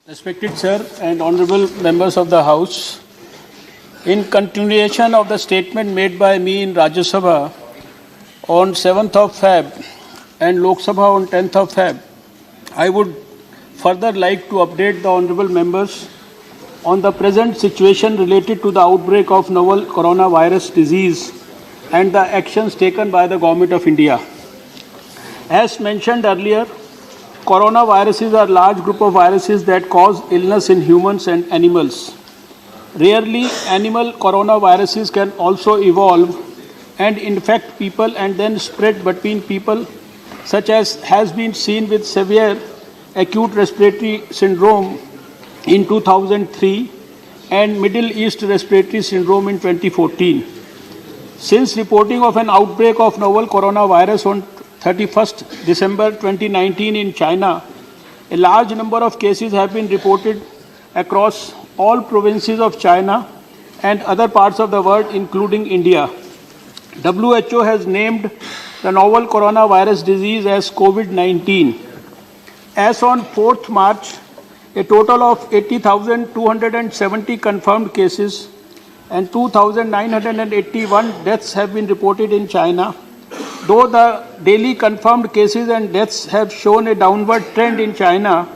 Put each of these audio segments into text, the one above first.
Respected Sir and Honorable Members of the House, in continuation of the statement made by me in Rajya Sabha on 7th of Feb and Lok Sabha on 10th of Feb, I would further like to update the Honorable Members on the present situation related to the outbreak of novel coronavirus disease and the actions taken by the Government of India. As mentioned earlier, coronaviruses are a large group of viruses that cause illness in humans and animals. Rarely, animal coronaviruses can also evolve and infect people and then spread between people, such as has been seen with severe acute respiratory syndrome in 2003 and Middle East respiratory syndrome in 2014. Since reporting of an outbreak of novel coronavirus on 31st December 2019 in China, a large number of cases have been reported across all provinces of China and other parts of the world, including India. WHO has named the novel coronavirus disease as COVID-19. As on 4th March, a total of 80,270 confirmed cases and 2,981 deaths have been reported in China. Though the daily confirmed cases and deaths have shown a downward trend in China,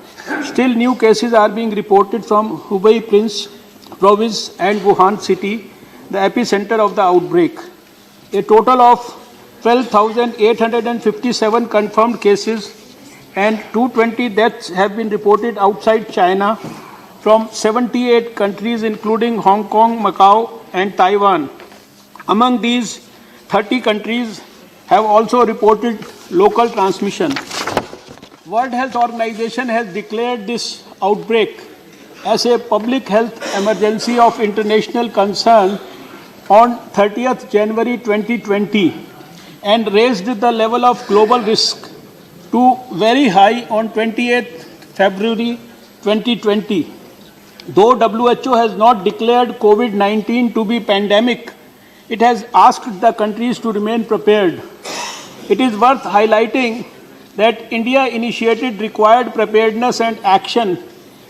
still new cases are being reported from Hubei province and Wuhan city, the epicenter of the outbreak. A total of 12,857 confirmed cases and 220 deaths have been reported outside China from 78 countries including Hong Kong, Macau and Taiwan. Among these, 30 countries have also reported local transmission. World Health Organization has declared this outbreak as a public health emergency of international concern on 30th January 2020 and raised the level of global risk to very high on 28th February 2020. Though WHO has not declared COVID-19 to be pandemic, it has asked the countries to remain prepared. It is worth highlighting that India initiated required preparedness and action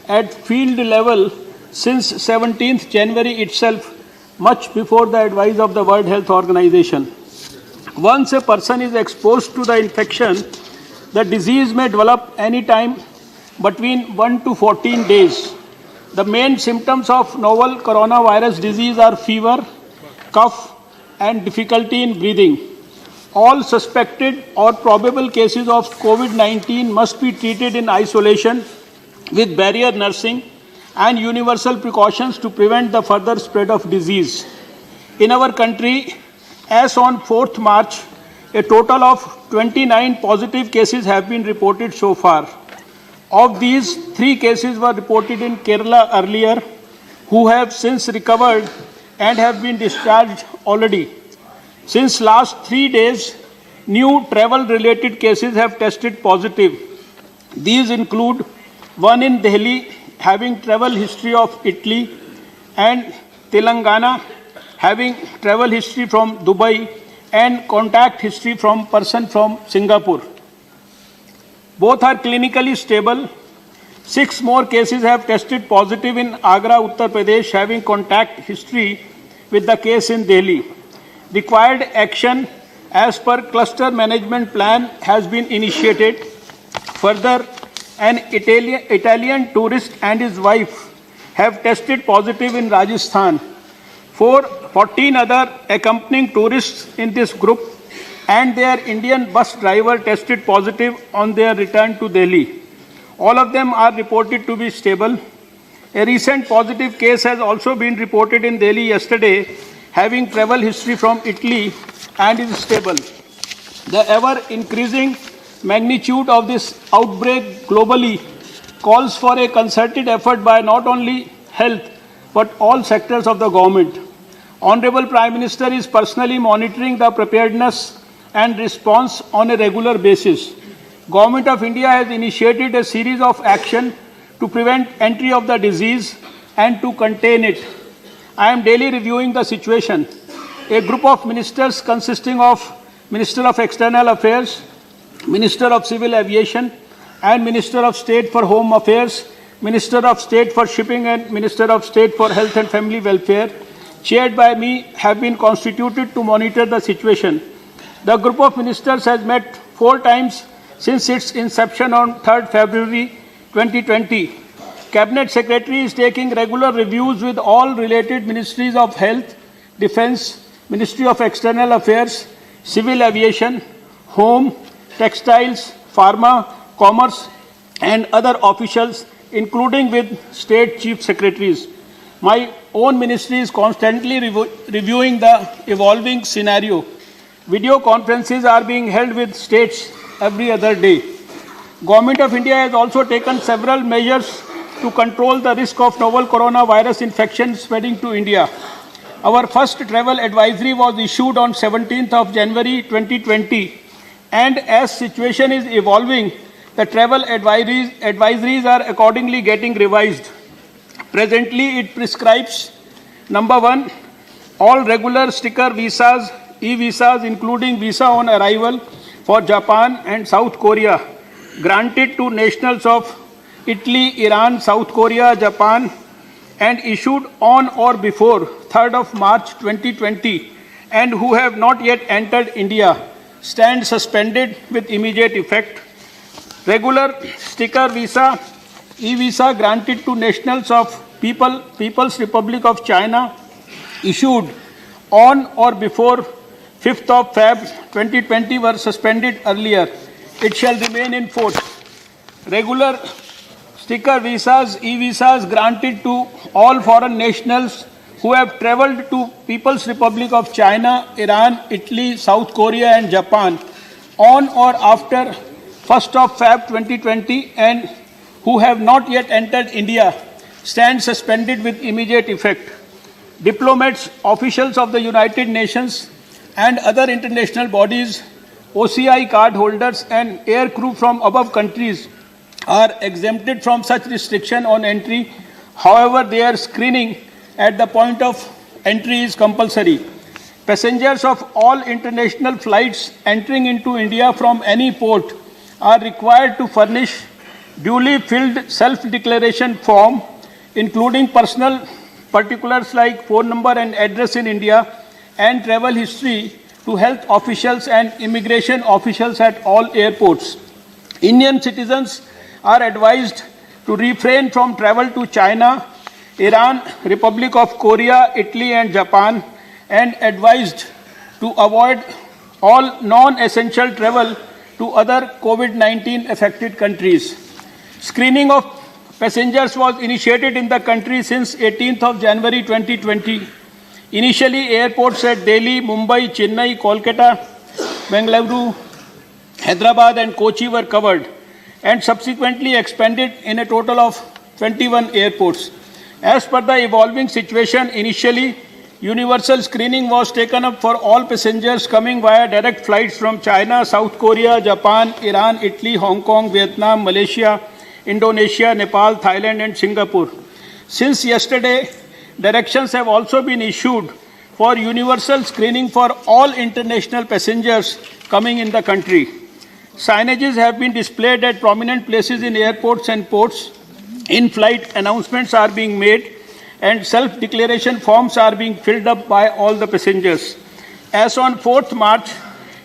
at field level since 17th January itself, much before the advice of the World Health Organization. Once a person is exposed to the infection, the disease may develop any time between 1 to 14 days. The main symptoms of novel coronavirus disease are fever, cough, and difficulty in breathing. All suspected or probable cases of COVID-19 must be treated in isolation with barrier nursing and universal precautions to prevent the further spread of disease. In our country, as on 4th March, a total of 29 positive cases have been reported so far. Of these, 3 cases were reported in Kerala earlier, who have since recovered and have been discharged already. Since last 3 days, new travel-related cases have tested positive. These include one in Delhi having travel history of Italy and Telangana having travel history from Dubai and contact history from person from Singapore. Both are clinically stable. 6 more cases have tested positive in Agra, Uttar Pradesh, having contact history with the case in Delhi. Required action as per cluster management plan has been initiated. Further, an Italian tourist and his wife have tested positive in Rajasthan. 14 other accompanying tourists in this group and their Indian bus driver tested positive on their return to Delhi. All of them are reported to be stable. A recent positive case has also been reported in Delhi yesterday, having travel history from Italy and is stable. The ever-increasing magnitude of this outbreak globally calls for a concerted effort by not only health but all sectors of the government. Honorable Prime Minister is personally monitoring the preparedness and response on a regular basis. Government of India has initiated a series of action to prevent entry of the disease and to contain it. I am daily reviewing the situation. A group of ministers consisting of Minister of External Affairs, Minister of Civil Aviation and Minister of State for Home Affairs Minister of State for Shipping and Minister of State for Health and Family Welfare, chaired by me, have been constituted to monitor the situation. The group of ministers has met 4 times since its inception on 3rd February 2020. Cabinet Secretary is taking regular reviews with all related ministries of Health, Defence, Ministry of External Affairs, Civil Aviation, Home, Textiles, Pharma, Commerce and other officials, including with State Chief Secretaries. My own ministry is constantly reviewing the evolving scenario. Video conferences are being held with states every other day. Government of India has also taken several measures to control the risk of novel coronavirus infection spreading to India. Our first travel advisory was issued on 17th of January 2020, and as situation is evolving, the travel advisories are accordingly getting revised. Presently, it prescribes, number 1, all regular sticker visas, e-visas, including visa on arrival for Japan and South Korea, granted to nationals of Italy, Iran, South Korea, Japan, and issued on or before 3rd of March 2020, and who have not yet entered India, stand suspended with immediate effect. Regular sticker visa, e-visa granted to nationals of People's Republic of China, issued on or before 5th of Feb 2020 were suspended earlier. It shall remain in force. Regular sticker visas, e-visas granted to all foreign nationals who have travelled to People's Republic of China, Iran, Italy, South Korea and Japan on or after 1st of Feb 2020 and who have not yet entered India stand suspended with immediate effect. Diplomats, officials of the United Nations and other international bodies, OCI card holders and air crew from above countries are exempted from such restriction on entry. However, their screening at the point of entry is compulsory. Passengers of all international flights entering into India from any port are required to furnish duly filled self-declaration form, including personal particulars like phone number and address in India and travel history, to health officials and immigration officials at all airports. Indian citizens are advised to refrain from travel to China, Iran, Republic of Korea, Italy and Japan, and advised to avoid all non-essential travel to other COVID-19 affected countries. Screening of passengers was initiated in the country since 18th of January 2020. Initially, airports at Delhi, Mumbai, Chennai, Kolkata, Bengaluru, Hyderabad and Kochi were covered and subsequently expanded in a total of 21 airports. As per the evolving situation, initially, universal screening was taken up for all passengers coming via direct flights from China, South Korea, Japan, Iran, Italy, Hong Kong, Vietnam, Malaysia, Indonesia, Nepal, Thailand and Singapore. Since yesterday, directions have also been issued for universal screening for all international passengers coming in the country. Signages have been displayed at prominent places in airports and ports. In-flight announcements are being made and self-declaration forms are being filled up by all the passengers. As on 4th March,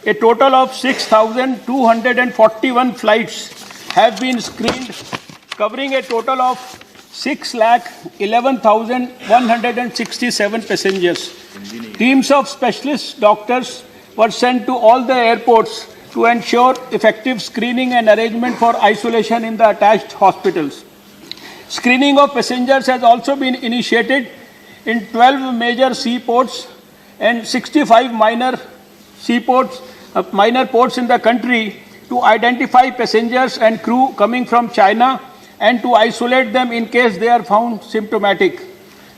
a total of 6,241 flights have been screened, covering a total of 6,11,167 passengers. Teams of specialist doctors were sent to all the airports to ensure effective screening and arrangement for isolation in the attached hospitals. Screening of passengers has also been initiated in 12 major seaports and 65 minor ports in the country to identify passengers and crew coming from China and to isolate them in case they are found symptomatic.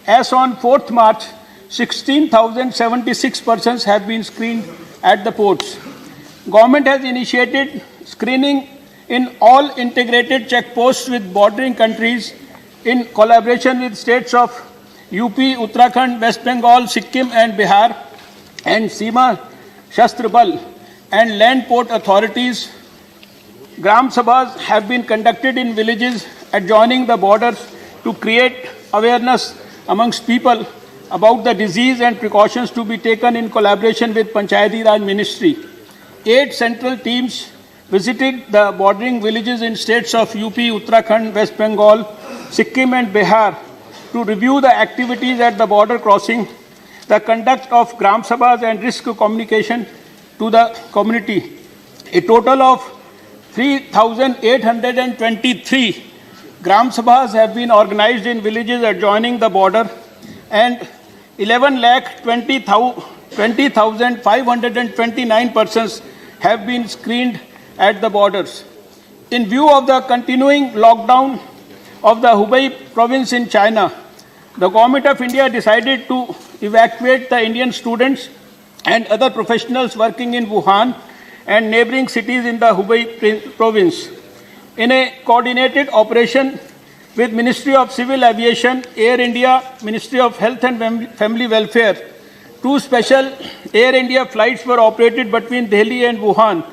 As on 4th March, 16,076 persons have been screened at the ports. Government has initiated screening in all integrated checkposts with bordering countries in collaboration with states of UP, Uttarakhand, West Bengal, Sikkim and Bihar, and Seema Shastra Bal and land port authorities. Gram Sabhas have been conducted in villages adjoining the borders to create awareness amongst people about the disease and precautions to be taken in collaboration with Panchayati Raj Ministry. 8 central teams visited the bordering villages in states of UP, Uttarakhand, West Bengal, Sikkim and Bihar to review the activities at the border crossing, the conduct of Gram Sabhas and risk communication to the community. A total of 3,823 Gram Sabhas have been organized in villages adjoining the border and 11,20,529 persons have been screened at the borders. In view of the continuing lockdown of the Hubei province in China, the Government of India decided to evacuate the Indian students and other professionals working in Wuhan and neighboring cities in the Hubei province. In a coordinated operation with Ministry of Civil Aviation, Air India, Ministry of Health and Family Welfare, 2 special Air India flights were operated between Delhi and Wuhan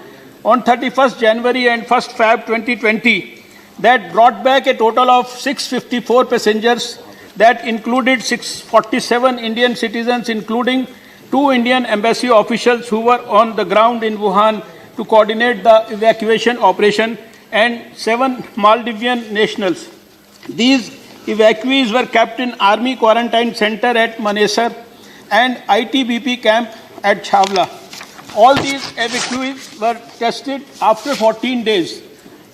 on 31st January and 1st Feb 2020 that brought back a total of 654 passengers that included 647 Indian citizens, including 2 Indian embassy officials who were on the ground in Wuhan to coordinate the evacuation operation, and 7 Maldivian nationals. These evacuees were kept in Army Quarantine Center at Manesar and ITBP camp at Chhavla. All these evacuees were tested after 14 days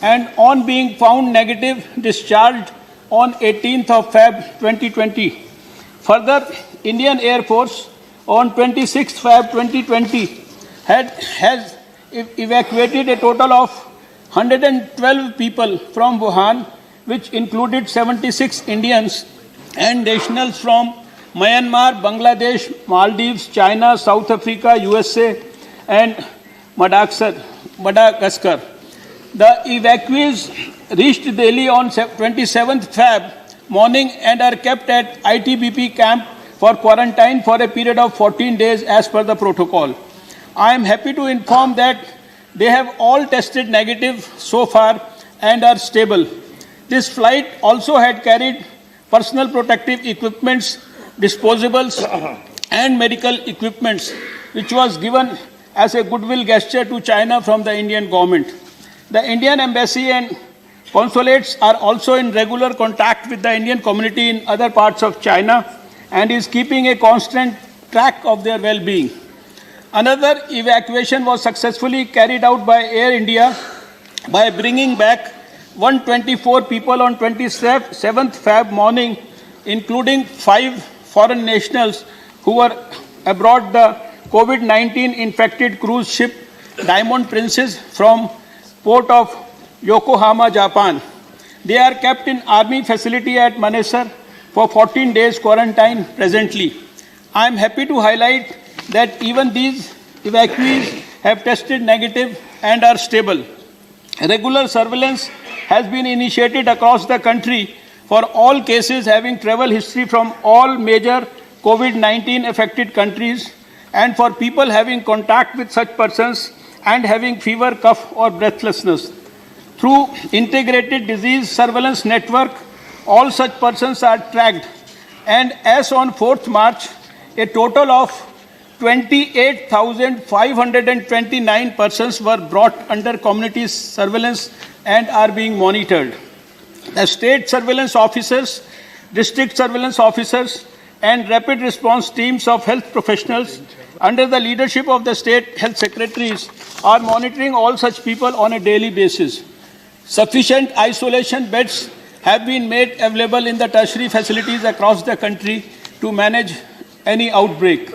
and on being found negative, discharged on 18th of Feb 2020. Further, Indian Air Force on 26th Feb 2020 has evacuated a total of 112 people from Wuhan, which included 76 Indians and nationals from Myanmar, Bangladesh, Maldives, China, South Africa, USA and Madagascar. The evacuees reached Delhi on 27th Feb morning and are kept at ITBP camp for quarantine for a period of 14 days as per the protocol. I am happy to inform that they have all tested negative so far and are stable. This flight also had carried personal protective equipments, disposables and medical equipments, which was given as a goodwill gesture to China from the Indian government. The Indian embassy and consulates are also in regular contact with the Indian community in other parts of China and is keeping a constant track of their well-being. Another evacuation was successfully carried out by Air India by bringing back 124 people on 27th Feb morning, including 5 foreign nationals who were aboard the COVID-19 infected cruise ship Diamond Princess from port of Yokohama, Japan. They are kept in army facility at Manesar for 14 days quarantine presently. I am happy to highlight that even these evacuees have tested negative and are stable. Regular surveillance has been initiated across the country for all cases having travel history from all major COVID-19 affected countries and for people having contact with such persons and having fever, cough or breathlessness. Through integrated disease surveillance network, all such persons are tracked, and as on 4th March, a total of 28,529 persons were brought under community surveillance and are being monitored. The state surveillance officers, district surveillance officers, and rapid response teams of health professionals under the leadership of the state health secretaries are monitoring all such people on a daily basis. Sufficient isolation beds have been made available in the tertiary facilities across the country to manage any outbreak.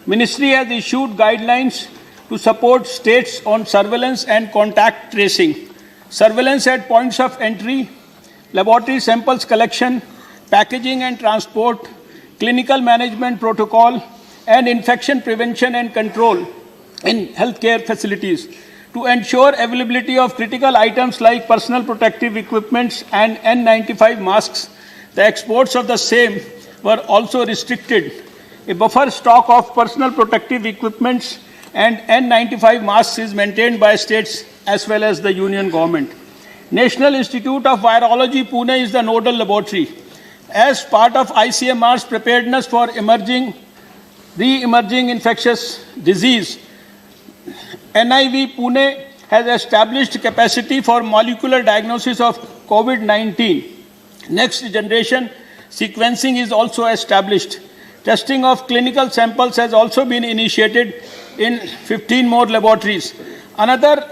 Ministry has issued guidelines to support states on surveillance and contact tracing, surveillance at points of entry, laboratory samples collection, packaging and transport, clinical management protocol, and infection prevention and control in healthcare facilities to ensure availability of critical items like personal protective equipments and N95 masks. The exports of the same were also restricted. A buffer stock of personal protective equipments and N95 masks is maintained by states as well as the union government. National Institute of Virology, Pune is the nodal laboratory. As part of ICMR's preparedness for re-emerging infectious disease, NIV Pune has established capacity for molecular diagnosis of COVID-19. Next generation sequencing is also established. Testing of clinical samples has also been initiated in 15 more laboratories. Another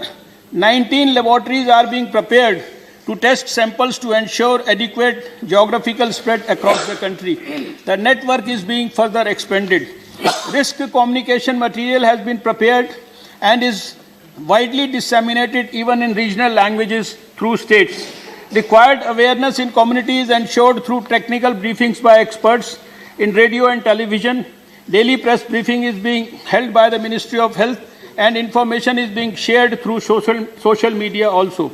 19 laboratories are being prepared to test samples to ensure adequate geographical spread across the country. The network is being further expanded. Risk communication material has been prepared and is widely disseminated even in regional languages through states. Required awareness in communities ensured through technical briefings by experts in radio and television. Daily press briefing is being held by the Ministry of Health and information is being shared through social media also.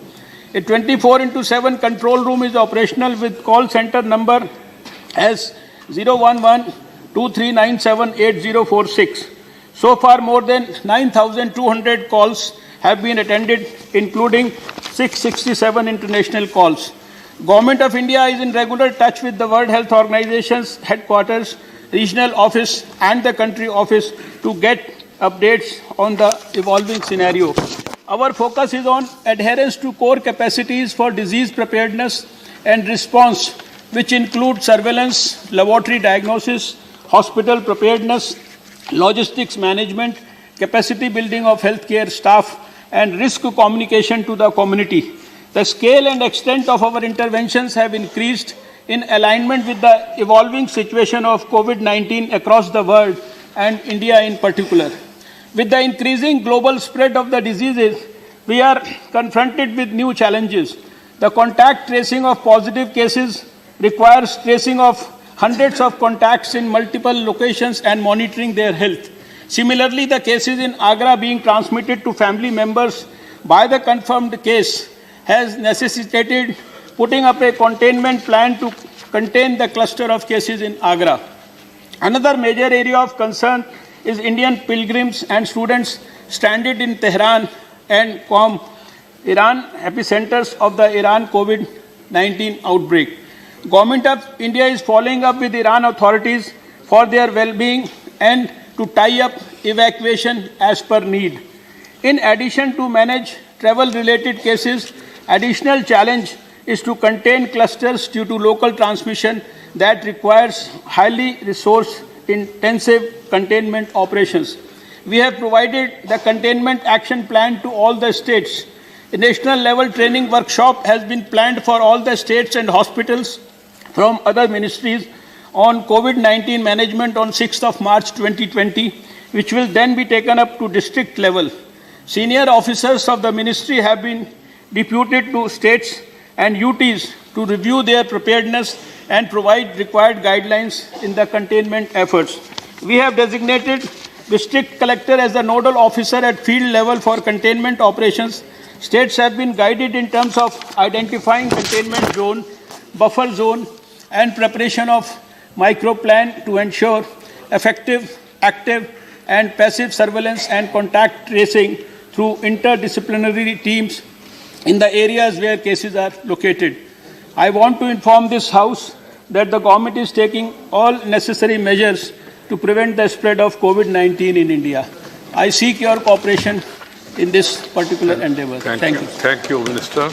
A 24/7 control room is operational with call center number as 011-2397-8046. So far, more than 9,200 calls have been attended, including 667 international calls. Government of India is in regular touch with the World Health Organization's headquarters, regional office and the country office to get updates on the evolving scenario. Our focus is on adherence to core capacities for disease preparedness and response, which include surveillance, laboratory diagnosis, hospital preparedness, logistics management, capacity building of healthcare staff, and risk communication to the community. The scale and extent of our interventions have increased in alignment with the evolving situation of COVID-19 across the world and India in particular. With the increasing global spread of the diseases, we are confronted with new challenges. The contact tracing of positive cases requires tracing of hundreds of contacts in multiple locations and monitoring their health. Similarly, the cases in Agra being transmitted to family members by the confirmed case has necessitated putting up a containment plan to contain the cluster of cases in Agra. Another major area of concern is Indian pilgrims and students stranded in Tehran and Qom, Iran, epicenters of the Iran COVID-19 outbreak. Government of India is following up with Iran authorities for their well-being and to tie up evacuation as per need. In addition to manage travel-related cases, additional challenge is to contain clusters due to local transmission that requires highly resource-intensive containment operations. We have provided the containment action plan to all the states. A national level training workshop has been planned for all the states and hospitals from other ministries on COVID-19 management on 6th of March 2020, which will then be taken up to district level. Senior officers of the ministry have been deputed to states and UTs to review their preparedness and provide required guidelines in the containment efforts. We have designated district collector as the nodal officer at field level for containment operations. States have been guided in terms of identifying containment zone, buffer zone, and preparation of micro plan to ensure effective, active, and passive surveillance and contact tracing through interdisciplinary teams in the areas where cases are located. I want to inform this House that the government is taking all necessary measures to prevent the spread of COVID-19 in India. I seek your cooperation in this particular endeavor. Thank you. Thank you, Minister.